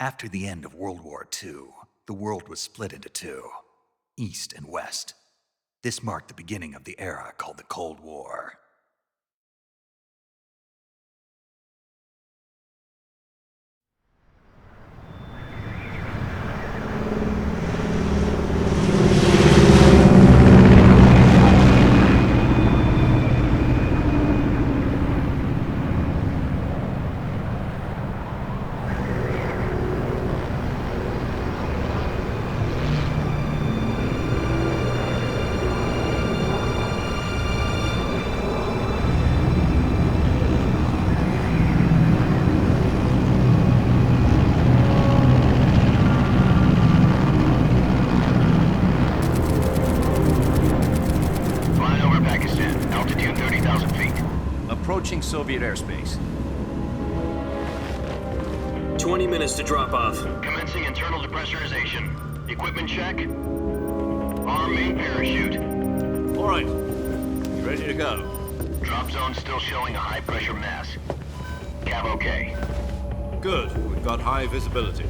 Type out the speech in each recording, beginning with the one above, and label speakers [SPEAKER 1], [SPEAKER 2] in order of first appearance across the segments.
[SPEAKER 1] After the end of World War II, the world was split into two, East and West. This marked the beginning of the era called the Cold War.
[SPEAKER 2] Approaching Soviet airspace.
[SPEAKER 3] 20 minutes to drop off.
[SPEAKER 4] Commencing internal depressurization. Equipment check. Arm main parachute.
[SPEAKER 2] All right. You ready to go?
[SPEAKER 4] Drop zone still showing a high pressure mass. Cav okay.
[SPEAKER 2] Good. We've got high visibility.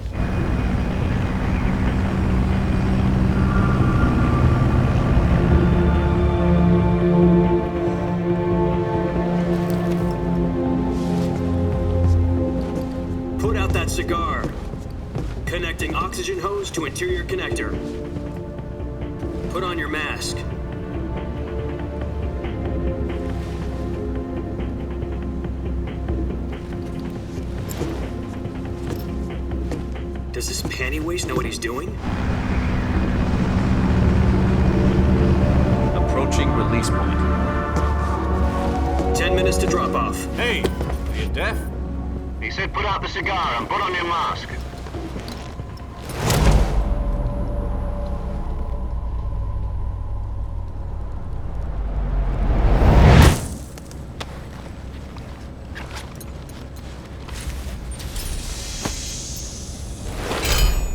[SPEAKER 3] Cigar. Connecting oxygen hose to interior connector. Put on your mask. Does this pantywaist know what he's doing?
[SPEAKER 2] Approaching release point.
[SPEAKER 3] 10 minutes to drop off.
[SPEAKER 2] Hey, are you deaf?
[SPEAKER 4] He said put out the cigar and put on your mask.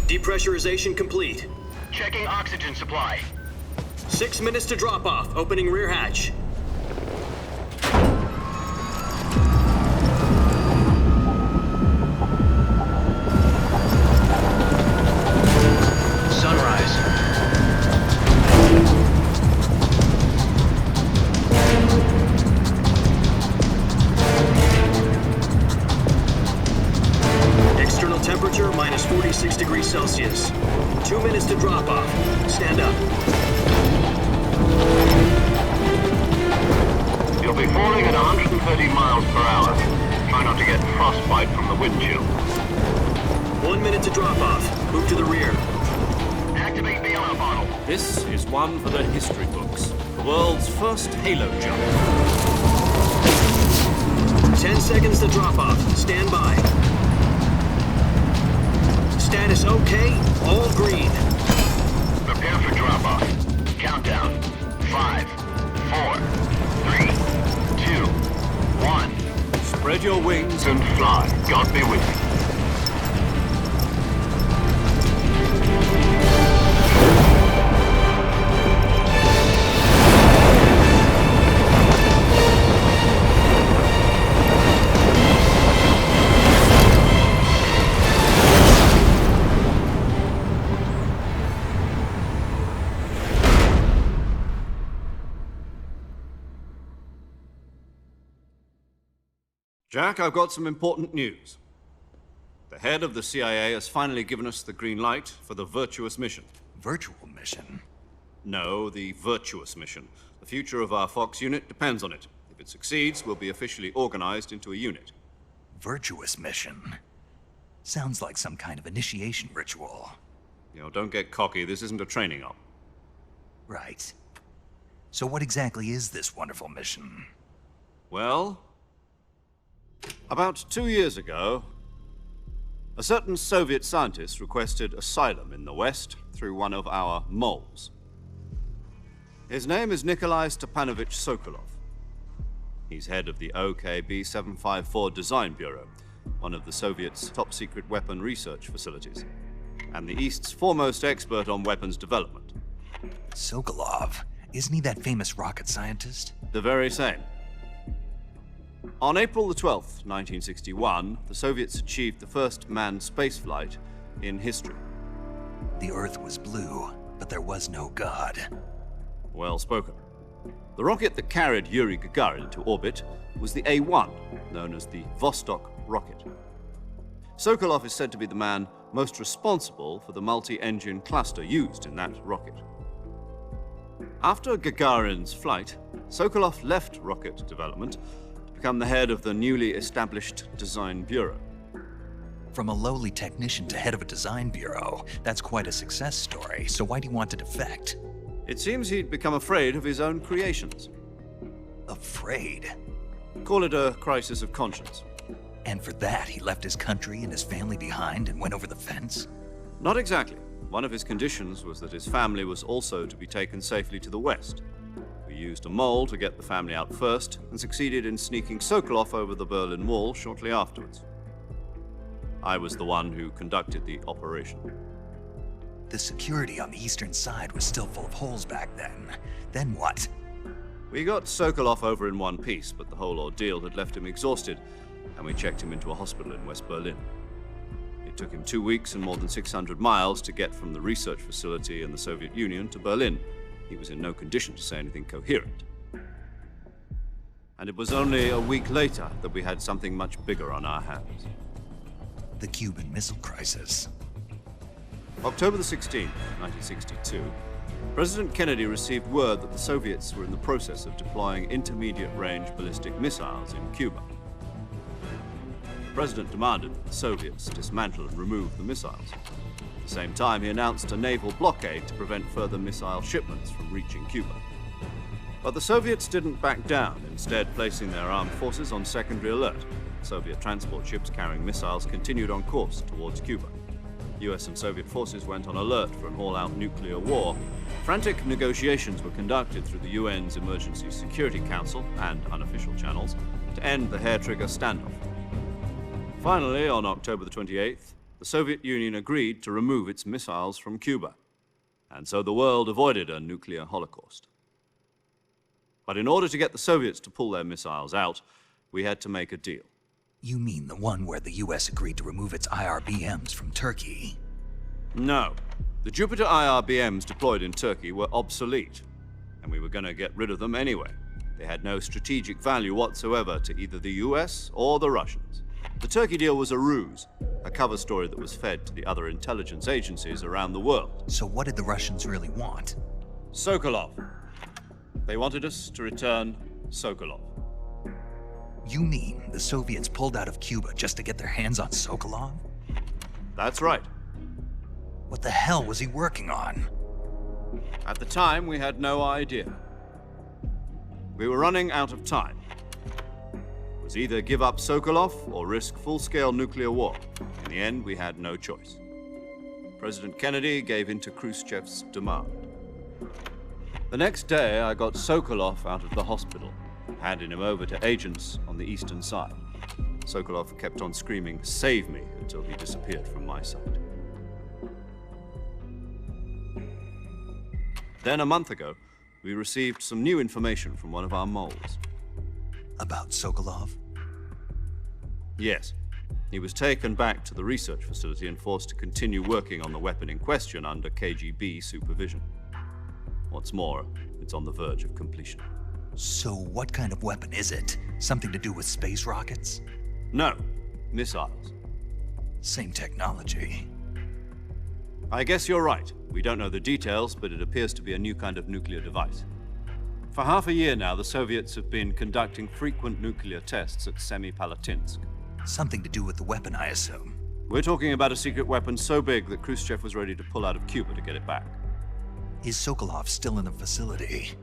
[SPEAKER 3] Depressurization complete.
[SPEAKER 4] Checking oxygen supply.
[SPEAKER 3] 6 minutes to drop off. Opening rear hatch. Temperature minus 46 degrees Celsius. 2 minutes to drop off. Stand up.
[SPEAKER 4] You'll be falling at 130 miles per hour. Try not to get frostbite from the wind chill.
[SPEAKER 3] 1 minute to drop off. Move to the rear.
[SPEAKER 4] Activate the yellow bottle.
[SPEAKER 2] This is one for the history books. The world's first halo jump.
[SPEAKER 3] 10 seconds to drop off. Stand by. Status okay, all green.
[SPEAKER 4] Prepare for drop-off. Countdown. 5, 4, 3, 2, 1.
[SPEAKER 2] Spread your wings
[SPEAKER 4] And fly. God be with you.
[SPEAKER 2] Jack, I've got some important news. The head of the CIA has finally given us the green light for the virtuous mission.
[SPEAKER 1] Virtual mission?
[SPEAKER 2] No, the virtuous mission. The future of our Fox unit depends on it. If it succeeds, we'll be officially organized into a unit.
[SPEAKER 1] Virtuous mission? Sounds like some kind of initiation ritual.
[SPEAKER 2] You know, don't get cocky. This isn't a training op.
[SPEAKER 1] Right. So what exactly is this wonderful mission?
[SPEAKER 2] Well, about 2 years ago, a certain Soviet scientist requested asylum in the West through one of our moles. His name is Nikolai Stepanovich Sokolov. He's head of the OKB 754 Design Bureau, one of the Soviets' top-secret weapon research facilities, and the East's foremost expert on weapons development.
[SPEAKER 1] Sokolov? Isn't he that famous rocket scientist?
[SPEAKER 2] The very same. On April the 12th, 1961, the Soviets achieved the first manned spaceflight in history.
[SPEAKER 1] The Earth was blue, but there was no God.
[SPEAKER 2] Well spoken. The rocket that carried Yuri Gagarin into orbit was the A-1, known as the Vostok rocket. Sokolov is said to be the man most responsible for the multi-engine cluster used in that rocket. After Gagarin's flight, Sokolov left rocket development to become the head of the newly established Design Bureau.
[SPEAKER 1] From a lowly technician to head of a design bureau, that's quite a success story, so why'd he want to defect?
[SPEAKER 2] It seems he'd become afraid of his own creations.
[SPEAKER 1] Afraid?
[SPEAKER 2] Call it a crisis of conscience.
[SPEAKER 1] And for that, he left his country and his family behind and went over the fence?
[SPEAKER 2] Not exactly. One of his conditions was that his family was also to be taken safely to the west. We used a mole to get the family out first and succeeded in sneaking Sokolov over the Berlin Wall shortly afterwards. I was the one who conducted the operation.
[SPEAKER 1] The security on the eastern side was still full of holes back then. Then what?
[SPEAKER 2] We got Sokolov over in one piece, but the whole ordeal had left him exhausted, and we checked him into a hospital in West Berlin. It took him 2 weeks and more than 600 miles to get from the research facility in the Soviet Union to Berlin. He was in no condition to say anything coherent. And it was only a week later that we had something much bigger on our hands.
[SPEAKER 1] The Cuban Missile Crisis.
[SPEAKER 2] October the 16th, 1962, President Kennedy received word that the Soviets were in the process of deploying intermediate-range ballistic missiles in Cuba. The President demanded that the Soviets dismantle and remove the missiles. At the same time, he announced a naval blockade to prevent further missile shipments from reaching Cuba. But the Soviets didn't back down, instead placing their armed forces on secondary alert. Soviet transport ships carrying missiles continued on course towards Cuba. US and Soviet forces went on alert for an all-out nuclear war. Frantic negotiations were conducted through the UN's Emergency Security Council and unofficial channels to end the hair-trigger standoff. Finally, on October the 28th, the Soviet Union agreed to remove its missiles from Cuba, and so the world avoided a nuclear holocaust. But in order to get the Soviets to pull their missiles out, we had to make a deal.
[SPEAKER 1] You mean the one where the US agreed to remove its IRBMs from Turkey?
[SPEAKER 2] No. The Jupiter IRBMs deployed in Turkey were obsolete, and we were going to get rid of them anyway. They had no strategic value whatsoever to either the US or the Russians. The Turkey deal was a ruse, a cover story that was fed to the other intelligence agencies around the world.
[SPEAKER 1] So what did the Russians really want?
[SPEAKER 2] Sokolov. They wanted us to return Sokolov.
[SPEAKER 1] You mean the Soviets pulled out of Cuba just to get their hands on Sokolov?
[SPEAKER 2] That's right.
[SPEAKER 1] What the hell was he working on?
[SPEAKER 2] At the time, we had no idea. We were running out of time. It was either give up Sokolov or risk full-scale nuclear war. In the end, we had no choice. President Kennedy gave in to Khrushchev's demand. The next day, I got Sokolov out of the hospital, handing him over to agents on the eastern side. Sokolov kept on screaming, "Save me," until he disappeared from my sight. Then a month ago, we received some new information from one of our moles.
[SPEAKER 1] About Sokolov?
[SPEAKER 2] Yes. He was taken back to the research facility and forced to continue working on the weapon in question under KGB supervision. What's more, it's on the verge of completion.
[SPEAKER 1] So what kind of weapon is it? Something to do with space rockets?
[SPEAKER 2] No, missiles.
[SPEAKER 1] Same technology.
[SPEAKER 2] I guess you're right. We don't know the details, but it appears to be a new kind of nuclear device. For half a year now, the Soviets have been conducting frequent nuclear tests at Semipalatinsk.
[SPEAKER 1] Something to do with the weapon, I assume.
[SPEAKER 2] We're talking about a secret weapon so big that Khrushchev was ready to pull out of Cuba to get it back.
[SPEAKER 1] Is Sokolov still in the facility?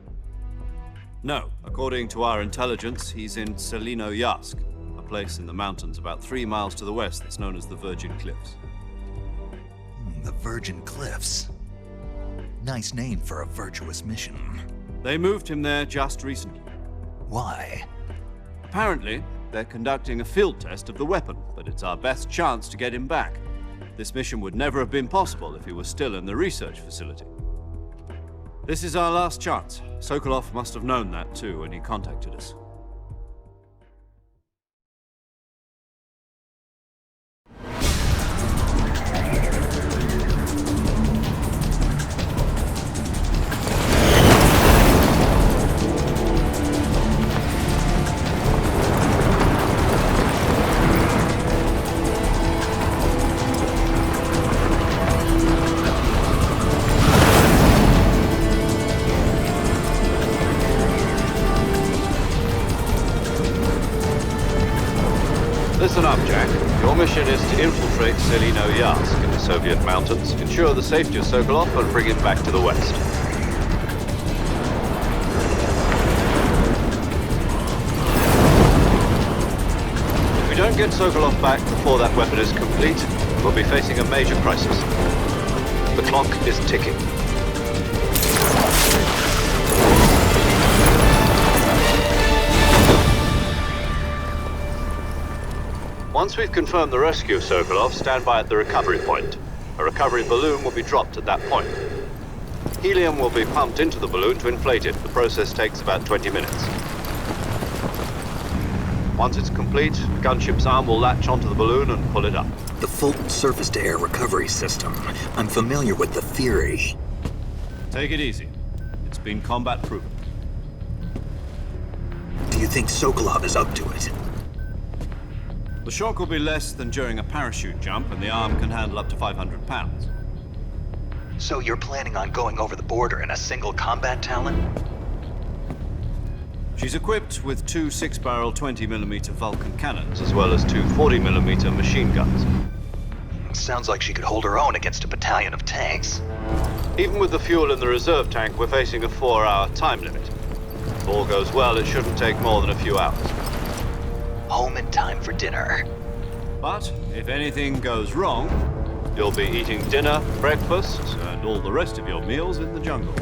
[SPEAKER 2] No. According to our intelligence, he's in Selinoyarsk, a place in the mountains about 3 miles to the west that's known as the Virgin Cliffs.
[SPEAKER 1] The Virgin Cliffs. Nice name for a virtuous mission.
[SPEAKER 2] They moved him there just recently.
[SPEAKER 1] Why?
[SPEAKER 2] Apparently, they're conducting a field test of the weapon, but it's our best chance to get him back. This mission would never have been possible if he was still in the research facility. This is our last chance. Sokolov must have known that too when he contacted us. Listen up, Jack. Your mission is to infiltrate Selino Yask in the Soviet mountains, ensure the safety of Sokolov, and bring him back to the west. If we don't get Sokolov back before that weapon is complete, we'll be facing a major crisis. The clock is ticking. Once we've confirmed the rescue of Sokolov, stand by at the recovery point. A recovery balloon will be dropped at that point. Helium will be pumped into the balloon to inflate it. The process takes about 20 minutes. Once it's complete, the gunship's arm will latch onto the balloon and pull it up.
[SPEAKER 5] The Fulton surface-to-air recovery system. I'm familiar with the theory.
[SPEAKER 2] Take it easy. It's been combat-proven.
[SPEAKER 5] Do you think Sokolov is up to it?
[SPEAKER 2] The shock will be less than during a parachute jump, and the arm can handle up to 500 pounds.
[SPEAKER 5] So you're planning on going over the border in a single combat Talon?
[SPEAKER 2] She's equipped with two 6-barrel 20mm Vulcan cannons, as well as two 40mm machine guns.
[SPEAKER 5] Sounds like she could hold her own against a battalion of tanks.
[SPEAKER 2] Even with the fuel in the reserve tank, we're facing a 4-hour time limit. If all goes well, it shouldn't take more than a few hours.
[SPEAKER 5] Home in time for dinner.
[SPEAKER 2] But if anything goes wrong, you'll be eating dinner, breakfast, and all the rest of your meals in the jungle.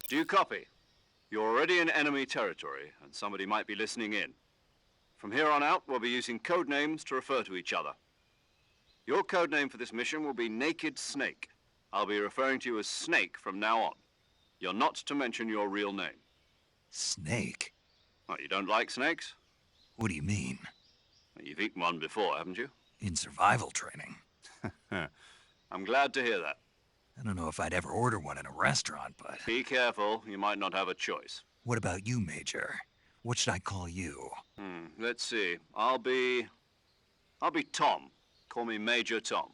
[SPEAKER 2] Do you copy? You're already in enemy territory, and somebody might be listening in. From here on out, we'll be using code names to refer to each other. Your code name for this mission will be Naked Snake. I'll be referring to you as Snake from now on. You're not to mention your real name.
[SPEAKER 1] Snake?
[SPEAKER 2] Oh, you don't like snakes?
[SPEAKER 1] What do you mean?
[SPEAKER 2] Well, you've eaten one before, haven't you?
[SPEAKER 1] In survival training?
[SPEAKER 2] I'm glad to hear that.
[SPEAKER 1] I don't know if I'd ever order one in a restaurant, but...
[SPEAKER 2] Be careful, you might not have a choice.
[SPEAKER 1] What about you, Major? What should I call you?
[SPEAKER 2] Let's see. I'll be Tom. Call me Major Tom.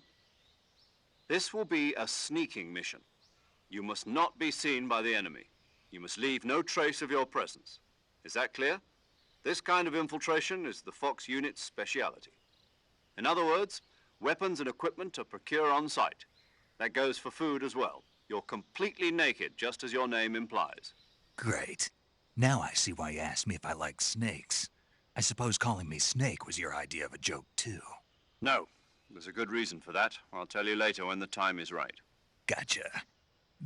[SPEAKER 2] This will be a sneaking mission. You must not be seen by the enemy. You must leave no trace of your presence. Is that clear? This kind of infiltration is the Fox unit's speciality. In other words, weapons and equipment are procured on site. That goes for food as well. You're completely naked, just as your name implies.
[SPEAKER 1] Great. Now I see why you asked me if I like snakes. I suppose calling me Snake was your idea of a joke, too.
[SPEAKER 2] No, there's a good reason for that. I'll tell you later when the time is right.
[SPEAKER 1] Gotcha.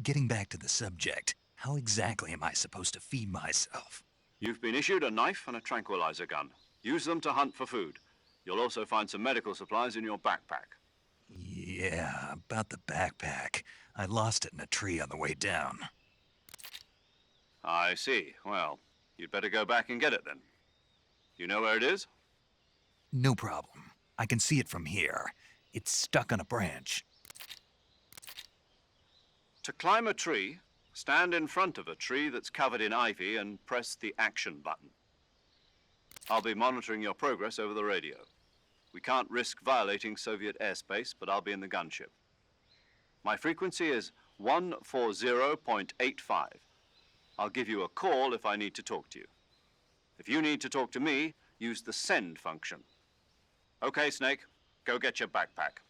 [SPEAKER 1] Getting back to the subject, how exactly am I supposed to feed myself?
[SPEAKER 2] You've been issued a knife and a tranquilizer gun. Use them to hunt for food. You'll also find some medical supplies in your backpack.
[SPEAKER 1] Yeah, about the backpack. I lost it in a tree on the way down.
[SPEAKER 2] I see. Well, you'd better go back and get it then. You know where it is?
[SPEAKER 1] No problem. I can see it from here. It's stuck on a branch.
[SPEAKER 2] To climb a tree, stand in front of a tree that's covered in ivy and press the action button. I'll be monitoring your progress over the radio. We can't risk violating Soviet airspace, but I'll be in the gunship. My frequency is 140.85. I'll give you a call if I need to talk to you. If you need to talk to me, use the send function. Okay, Snake, go get your backpack.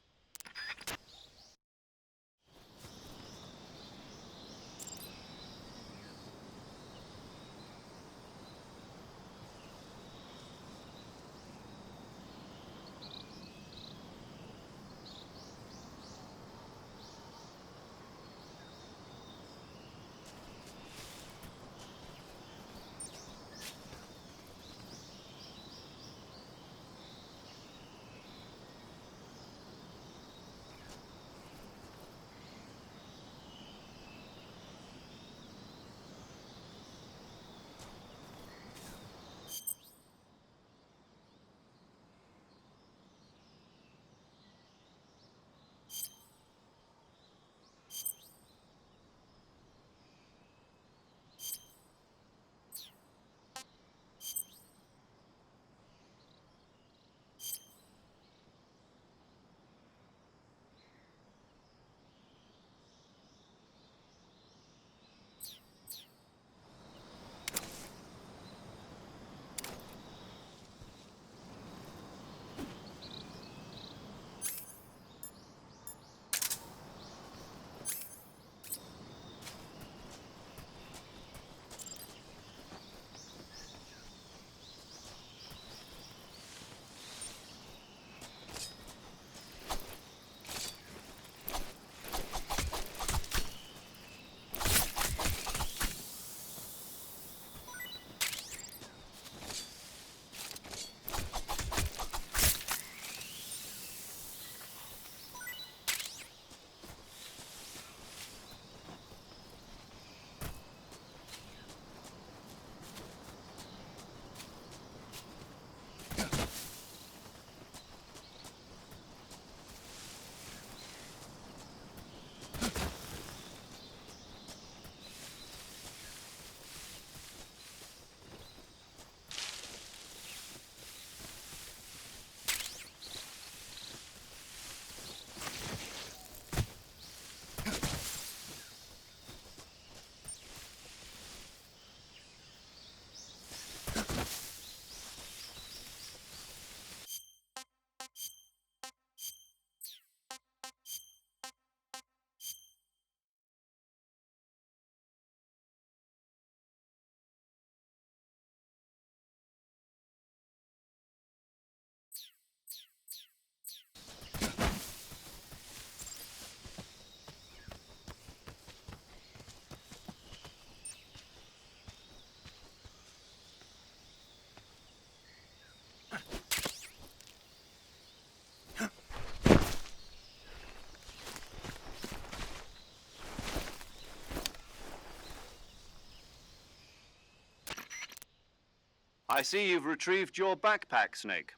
[SPEAKER 2] I see you've retrieved your backpack, Snake.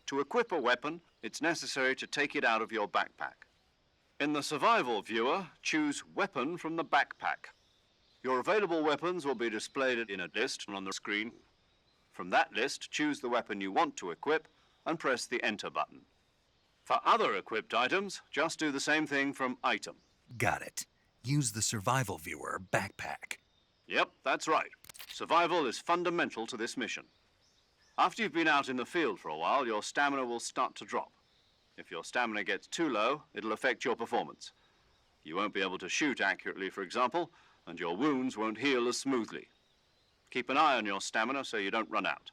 [SPEAKER 2] To equip a weapon, it's necessary to take it out of your backpack. In the survival viewer, choose Weapon from the backpack. Your available weapons will be displayed in a list on the screen. From that list, choose the weapon you want to equip and press the Enter button. For other equipped items, just do the same thing from Item.
[SPEAKER 1] Got it. Use the survival viewer backpack.
[SPEAKER 2] Yep, that's right. Survival is fundamental to this mission. After you've been out in the field for a while, your stamina will start to drop. If your stamina gets too low, it'll affect your performance. You won't be able to shoot accurately, for example, and your wounds won't heal as smoothly. Keep an eye on your stamina so you don't run out.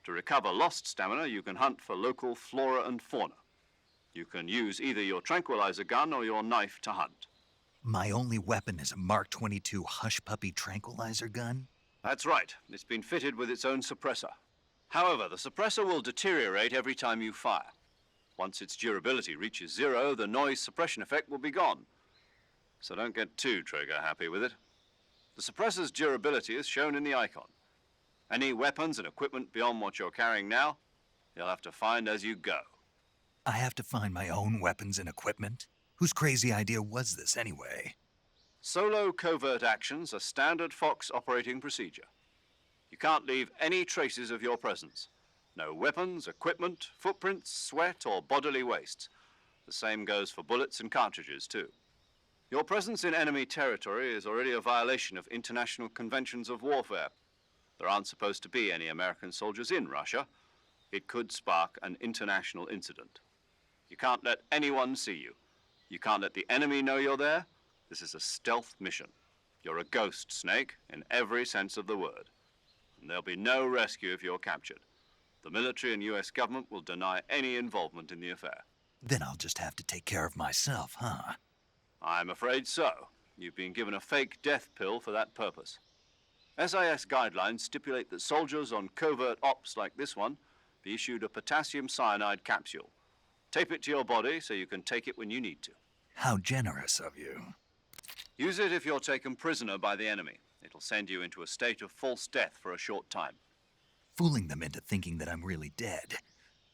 [SPEAKER 2] To recover lost stamina, you can hunt for local flora and fauna. You can use either your tranquilizer gun or your knife to hunt.
[SPEAKER 1] My only weapon is a Mark 22 Hush Puppy tranquilizer gun?
[SPEAKER 2] That's right. It's been fitted with its own suppressor. However, the suppressor will deteriorate every time you fire. Once its durability reaches 0, the noise suppression effect will be gone. So don't get too trigger-happy with it. The suppressor's durability is shown in the icon. Any weapons and equipment beyond what you're carrying now, you'll have to find as you go.
[SPEAKER 1] I have to find my own weapons and equipment? Whose crazy idea was this anyway?
[SPEAKER 2] Solo covert actions are standard Fox operating procedure. You can't leave any traces of your presence. No weapons, equipment, footprints, sweat, or bodily waste. The same goes for bullets and cartridges, too. Your presence in enemy territory is already a violation of international conventions of warfare. There aren't supposed to be any American soldiers in Russia. It could spark an international incident. You can't let anyone see you. You can't let the enemy know you're there. This is a stealth mission. You're a ghost, Snake, in every sense of the word. And there'll be no rescue if you're captured. The military and US government will deny any involvement in the affair.
[SPEAKER 1] Then I'll just have to take care of myself, huh?
[SPEAKER 2] I'm afraid so. You've been given a fake death pill for that purpose. SIS guidelines stipulate that soldiers on covert ops like this one be issued a potassium cyanide capsule. Tape it to your body so you can take it when you need to.
[SPEAKER 1] How generous of you.
[SPEAKER 2] Use it if you're taken prisoner by the enemy. It'll send you into a state of false death for a short time.
[SPEAKER 1] Fooling them into thinking that I'm really dead.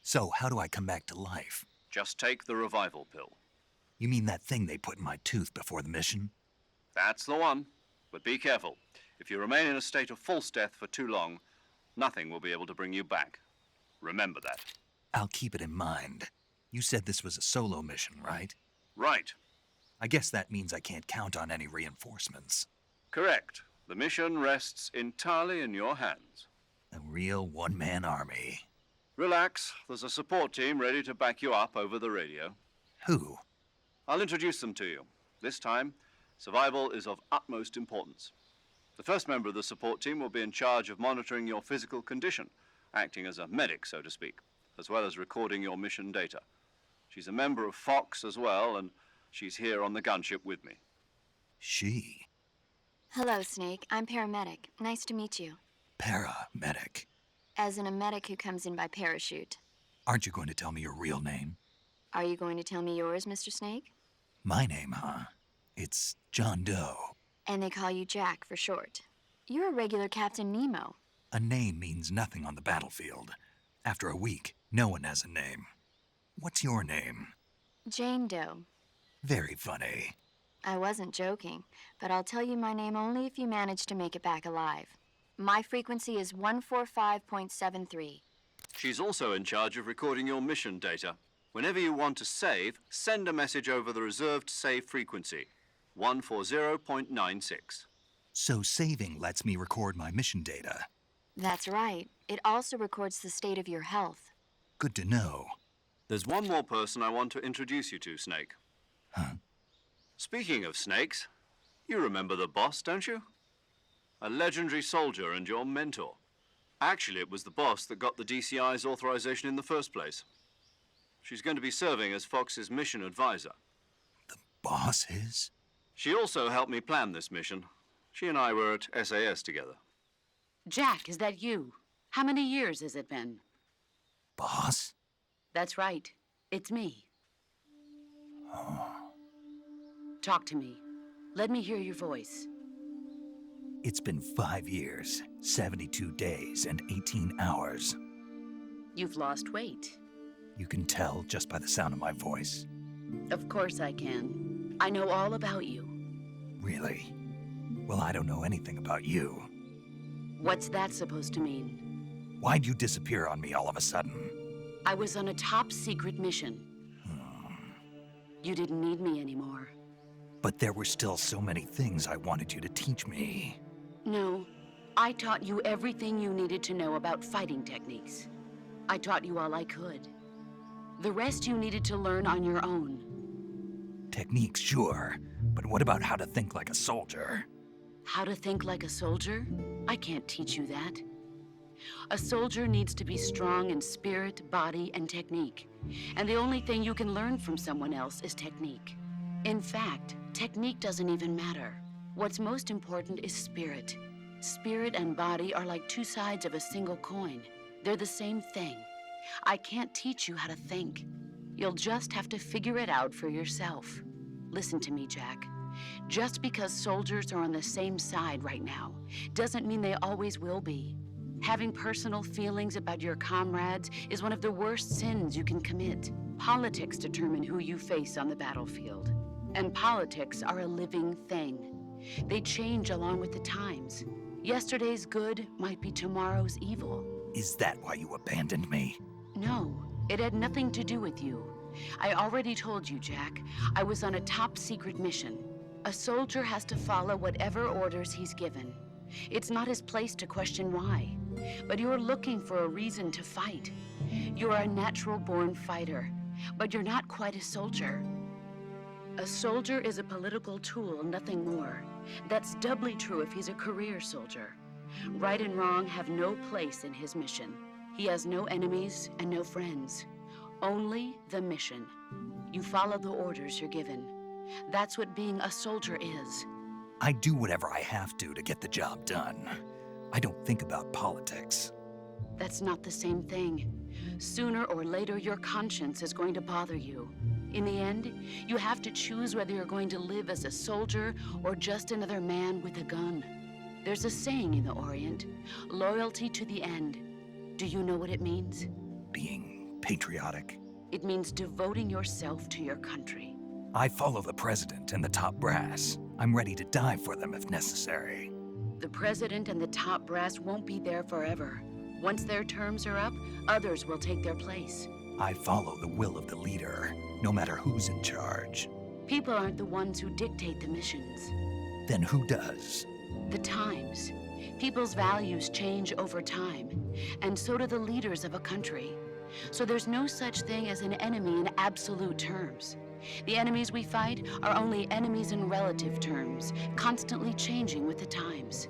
[SPEAKER 1] So how do I come back to life?
[SPEAKER 2] Just take the revival pill.
[SPEAKER 1] You mean that thing they put in my tooth before the mission?
[SPEAKER 2] That's the one. But be careful. If you remain in a state of false death for too long, nothing will be able to bring you back. Remember that.
[SPEAKER 1] I'll keep it in mind. You said this was a solo mission, right?
[SPEAKER 2] Right.
[SPEAKER 1] I guess that means I can't count on any reinforcements.
[SPEAKER 2] Correct. The mission rests entirely in your hands.
[SPEAKER 1] A real one-man army.
[SPEAKER 2] Relax. There's a support team ready to back you up over the radio.
[SPEAKER 1] Who?
[SPEAKER 2] I'll introduce them to you. This time, survival is of utmost importance. The first member of the support team will be in charge of monitoring your physical condition, acting as a medic, so to speak, as well as recording your mission data. She's a member of Fox as well, and she's here on the gunship with me.
[SPEAKER 1] She?
[SPEAKER 6] Hello, Snake. I'm paramedic. Nice to meet you.
[SPEAKER 1] Paramedic.
[SPEAKER 6] As in a medic who comes in by parachute.
[SPEAKER 1] Aren't you going to tell me your real name?
[SPEAKER 6] Are you going to tell me yours, Mr. Snake?
[SPEAKER 1] My name, huh? It's John Doe.
[SPEAKER 6] And they call you Jack for short. You're a regular Captain Nemo.
[SPEAKER 1] A name means nothing on the battlefield. After a week, no one has a name. What's your name?
[SPEAKER 6] Jane Doe.
[SPEAKER 1] Very funny.
[SPEAKER 6] I wasn't joking, but I'll tell you my name only if you manage to make it back alive. My frequency is 145.73.
[SPEAKER 2] She's also in charge of recording your mission data. Whenever you want to save, send a message over the reserved save frequency, 140.96.
[SPEAKER 1] So saving lets me record my mission data.
[SPEAKER 6] That's right. It also records the state of your health.
[SPEAKER 1] Good to know.
[SPEAKER 2] There's one more person I want to introduce you to, Snake.
[SPEAKER 1] Huh?
[SPEAKER 2] Speaking of snakes, you remember the boss, don't you? A legendary soldier and your mentor. Actually, it was the boss that got the DCI's authorization in the first place. She's going to be serving as Fox's mission advisor.
[SPEAKER 1] The boss is?
[SPEAKER 2] She also helped me plan this mission. She and I were at SAS together.
[SPEAKER 7] Jack, is that you? How many years has it been?
[SPEAKER 1] Boss?
[SPEAKER 7] That's right. It's me.
[SPEAKER 1] Oh.
[SPEAKER 7] Talk to me. Let me hear your voice.
[SPEAKER 1] It's been 5 years, 72 days, and 18 hours.
[SPEAKER 7] You've lost weight.
[SPEAKER 1] You can tell just by the sound of my voice.
[SPEAKER 7] Of course I can. I know all about you.
[SPEAKER 1] Really? Well, I don't know anything about you.
[SPEAKER 7] What's that supposed to mean?
[SPEAKER 1] Why'd you disappear on me all of a sudden?
[SPEAKER 7] I was on a top-secret mission. You didn't need me anymore.
[SPEAKER 1] But there were still so many things I wanted you to teach me.
[SPEAKER 7] No, I taught you everything you needed to know about fighting techniques. I taught you all I could. The rest you needed to learn on your own.
[SPEAKER 1] Techniques, sure. But what about how to think like a soldier?
[SPEAKER 7] How to think like a soldier? I can't teach you that. A soldier needs to be strong in spirit, body, and technique. And the only thing you can learn from someone else is technique. In fact, technique doesn't even matter. What's most important is spirit. Spirit and body are like two sides of a single coin. They're the same thing. I can't teach you how to think. You'll just have to figure it out for yourself. Listen to me, Jack. Just because soldiers are on the same side right now doesn't mean they always will be. Having personal feelings about your comrades is one of the worst sins you can commit. Politics determine who you face on the battlefield. And politics are a living thing. They change along with the times. Yesterday's good might be tomorrow's evil.
[SPEAKER 1] Is that why you abandoned me?
[SPEAKER 7] No, it had nothing to do with you. I already told you, Jack. I was on a top-secret mission. A soldier has to follow whatever orders he's given. It's not his place to question why. But you're looking for a reason to fight. You're a natural-born fighter, but you're not quite a soldier. A soldier is a political tool, nothing more. That's doubly true if he's a career soldier. Right and wrong have no place in his mission. He has no enemies and no friends. Only the mission. You follow the orders you're given. That's what being a soldier is.
[SPEAKER 1] I do whatever I have to get the job done. I don't think about politics.
[SPEAKER 7] That's not the same thing. Sooner or later, your conscience is going to bother you. In the end, you have to choose whether you're going to live as a soldier or just another man with a gun. There's a saying in the Orient, loyalty to the end. Do you know what it means?
[SPEAKER 1] Being patriotic.
[SPEAKER 7] It means devoting yourself to your country.
[SPEAKER 1] I follow the president and the top brass. I'm ready to die for them if necessary.
[SPEAKER 7] The president and the top brass won't be there forever. Once their terms are up, others will take their place.
[SPEAKER 1] I follow the will of the leader, no matter who's in charge.
[SPEAKER 7] People aren't the ones who dictate the missions.
[SPEAKER 1] Then who does?
[SPEAKER 7] The times. People's values change over time, and so do the leaders of a country. So there's no such thing as an enemy in absolute terms. The enemies we fight are only enemies in relative terms, constantly changing with the times.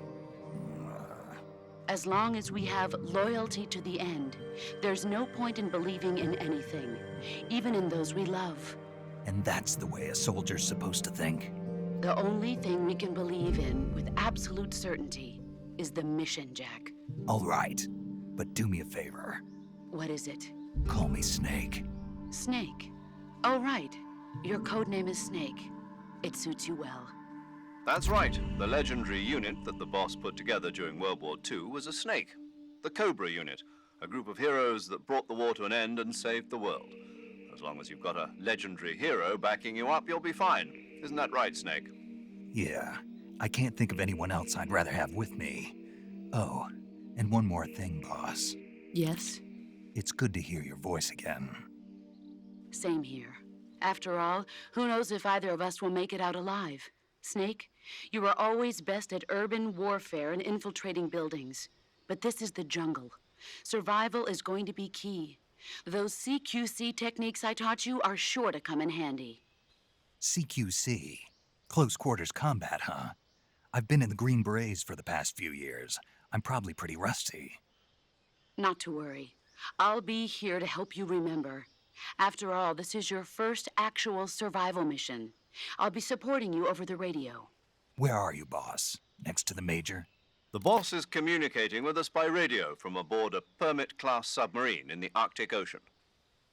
[SPEAKER 7] As long as we have loyalty to the end, there's no point in believing in anything, even in those we love.
[SPEAKER 1] And that's the way a soldier's supposed to think?
[SPEAKER 7] The only thing we can believe in with absolute certainty is the mission, Jack.
[SPEAKER 1] All right, but do me a favor.
[SPEAKER 7] What is it?
[SPEAKER 1] Call me Snake.
[SPEAKER 7] Snake. Oh, right. Your codename is Snake. It suits you well.
[SPEAKER 2] That's right. The legendary unit that the boss put together during World War II was a snake. The Cobra unit, a group of heroes that brought the war to an end and saved the world. As long as you've got a legendary hero backing you up, you'll be fine. Isn't that right, Snake?
[SPEAKER 1] Yeah, I can't think of anyone else I'd rather have with me. Oh, and one more thing, boss.
[SPEAKER 7] Yes?
[SPEAKER 1] It's good to hear your voice again.
[SPEAKER 7] Same here. After all, who knows if either of us will make it out alive? Snake, you are always best at urban warfare and infiltrating buildings. But this is the jungle. Survival is going to be key. Those CQC techniques I taught you are sure to come in handy.
[SPEAKER 1] CQC? Close quarters combat, huh? I've been in the Green Berets for the past few years. I'm probably pretty rusty.
[SPEAKER 7] Not to worry. I'll be here to help you remember. After all, this is your first actual survival mission. I'll be supporting you over the radio.
[SPEAKER 1] Where are you, boss? Next to the Major?
[SPEAKER 2] The boss is communicating with us by radio from aboard a Permit-class submarine in the Arctic Ocean.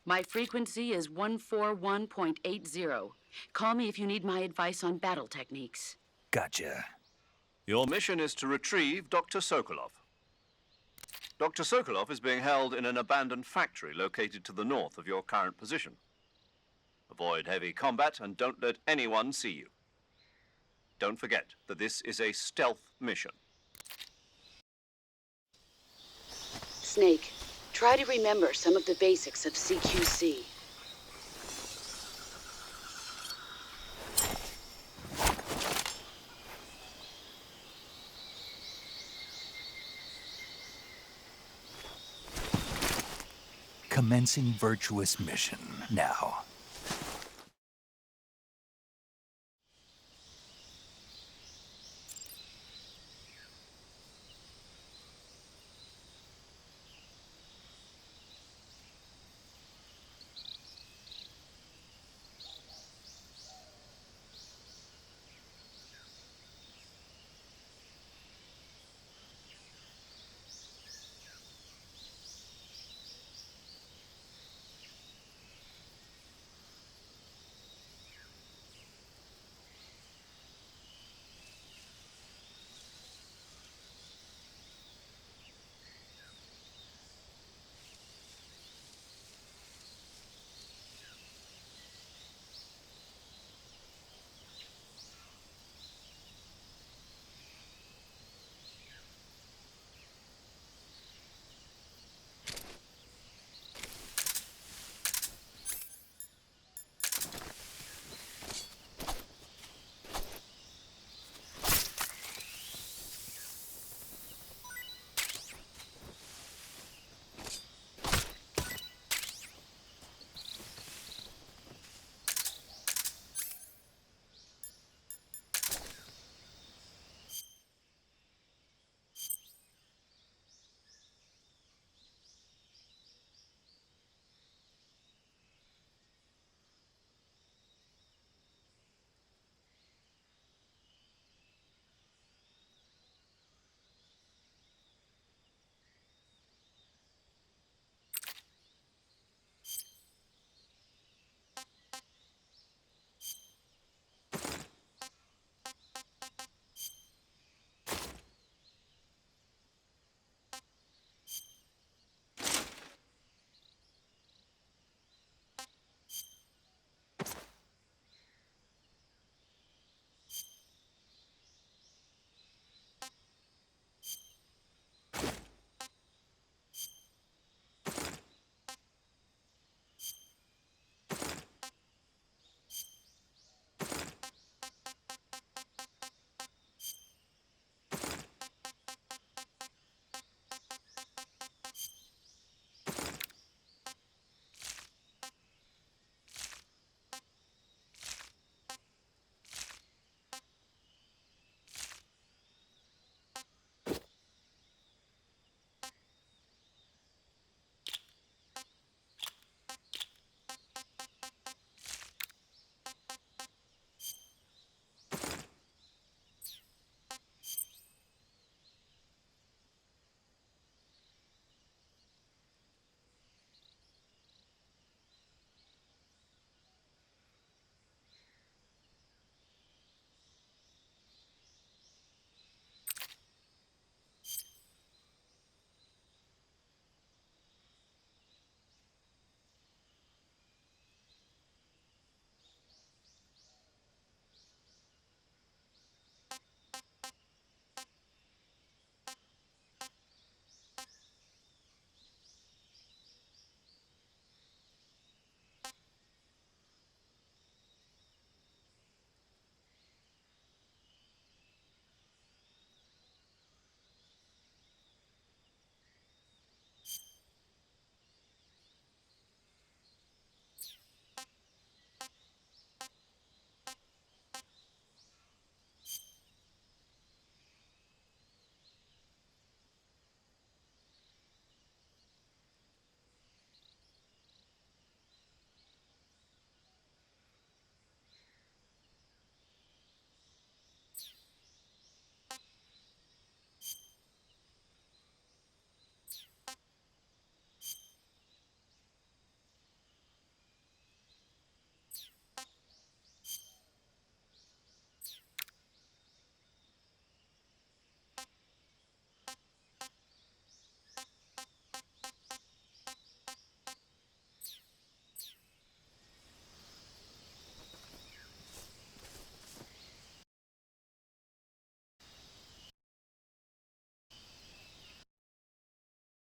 [SPEAKER 7] My frequency is 141.80. Call me if you need my advice on battle techniques.
[SPEAKER 1] Gotcha.
[SPEAKER 2] Your mission is to retrieve Dr. Sokolov. Dr. Sokolov is being held in an abandoned factory located to the north of your current position. Avoid heavy combat and don't let anyone see you. Don't forget that this is a stealth mission.
[SPEAKER 7] Snake, try to remember some of the basics of CQC.
[SPEAKER 1] Commencing virtuous mission now.